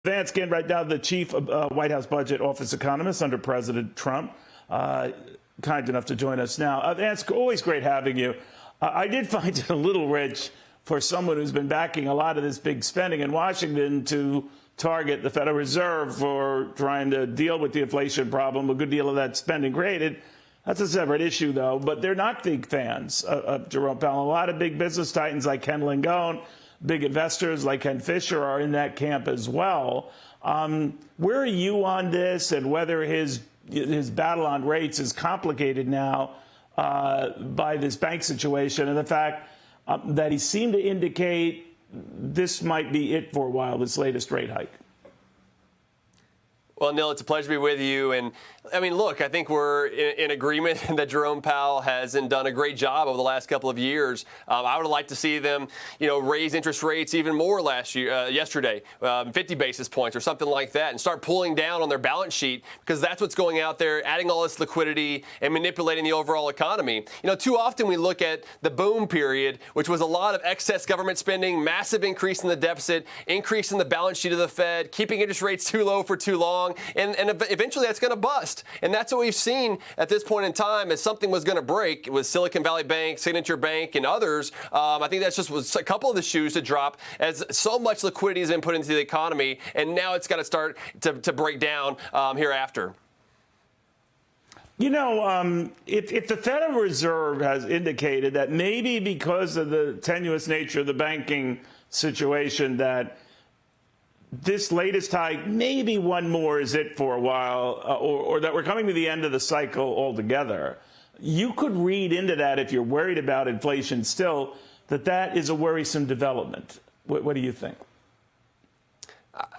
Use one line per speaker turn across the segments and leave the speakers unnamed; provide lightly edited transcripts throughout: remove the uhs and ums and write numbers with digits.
Vance Ginn, right now, the chief White House budget office economist under President Trump, kind enough to join us now. Vance, always great having you. I did find it a little rich for someone who's been backing a lot of this big spending in Washington to target the Federal Reserve for trying to deal with the inflation problem. A good deal of that spending created. That's a separate issue, though. But they're not big fans of Jerome Powell. A lot of big business titans like Ken Langone, big investors like Ken Fisher are in that camp as well. Where are you on this, and whether his battle on rates is complicated now by this bank situation and the fact that he seemed to indicate this might be it for a while, this latest rate hike?
Well, Neil, it's a pleasure to be with you. And I mean, look, I think we're in agreement that Jerome Powell hasn't done a great job over the last couple of years. I would like to see them, raise interest rates even more yesterday, 50 basis points or something like that, and start pulling down on their balance sheet, because that's what's going out there, adding all this liquidity and manipulating the overall economy. Too often we look at the boom period, which was a lot of excess government spending, massive increase in the deficit, increase in the balance sheet of the Fed, keeping interest rates too low for too long. And eventually that's going to bust. And that's what we've seen at this point in time, as something was going to break with Silicon Valley Bank, Signature Bank, and others. I think that's just was a couple of the shoes to drop, as so much liquidity has been put into the economy, and now it's got to start to break down hereafter.
If the Federal Reserve has indicated that maybe because of the tenuous nature of the banking situation that this latest hike, maybe one more is it for a while, or that we're coming to the end of the cycle altogether, you could read into that, if you're worried about inflation still, that is a worrisome development. What do you think?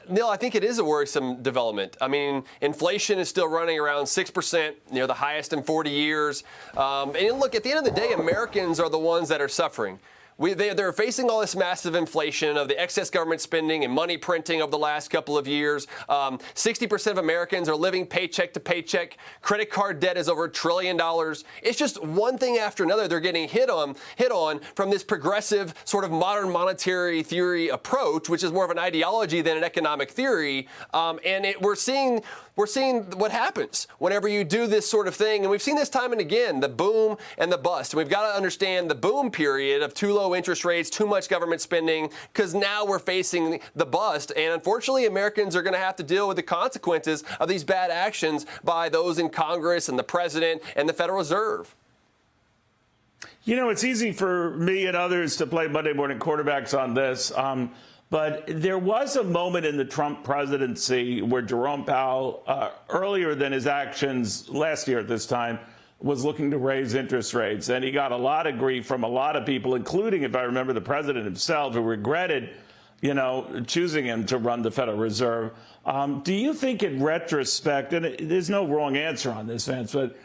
Neil, I think it is a worrisome development. I mean, inflation is still running around 6%, the highest in 40 years. And look, at the end of the day, Americans are the ones that are suffering. They're facing all this massive inflation of the excess government spending and money printing over the last couple of years. 60% of Americans are living paycheck to paycheck. Credit card debt is over $1 trillion. It's just one thing after another they're getting hit on from this progressive sort of modern monetary theory approach, which is more of an ideology than an economic theory. We're seeing what happens whenever you do this sort of thing. And we've seen this time and again, the boom and the bust. And we've got to understand the boom period of too low interest rates, too much government spending, because now we're facing the bust. And unfortunately, Americans are going to have to deal with the consequences of these bad actions by those in Congress and the president and the Federal Reserve.
It's easy for me and others to play Monday morning quarterbacks on this. But there was a moment in the Trump presidency where Jerome Powell, earlier than his actions last year at this time, was looking to raise interest rates. And he got a lot of grief from a lot of people, including, if I remember, the president himself, who regretted, choosing him to run the Federal Reserve. Do you think in retrospect, and there's no wrong answer on this, Vance, but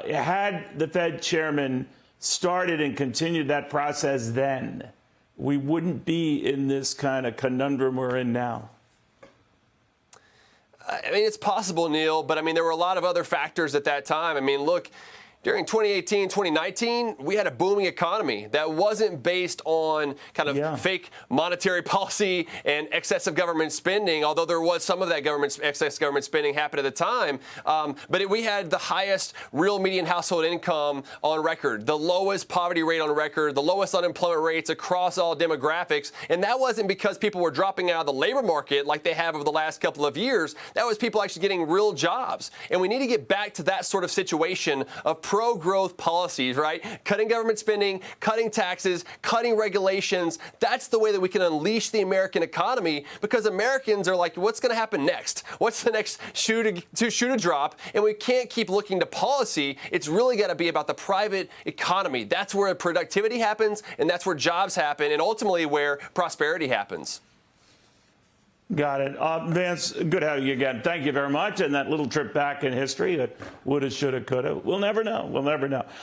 had the Fed chairman started and continued that process then, we wouldn't be in this kind of conundrum we're in now?
I mean, it's possible, Neil, but I mean, there were a lot of other factors at that time. I mean, look, during 2018, 2019, we had a booming economy that wasn't based on kind of fake monetary policy and excessive government spending, although there was some of that excess government spending happen at the time. But we had the highest real median household income on record, the lowest poverty rate on record, the lowest unemployment rates across all demographics. And that wasn't because people were dropping out of the labor market like they have over the last couple of years. That was people actually getting real jobs. And we need to get back to that sort of situation of pro-growth policies, right? Cutting government spending, cutting taxes, cutting regulations. That's the way that we can unleash the American economy, because Americans are like, what's going to happen next? What's the next shoe to drop? And we can't keep looking to policy. It's really got to be about the private economy. That's where productivity happens, and that's where jobs happen, and ultimately where prosperity happens.
Got it. Vance, good having you again. Thank you very much. And that little trip back in history, that woulda, shoulda, coulda. We'll never know. We'll never know.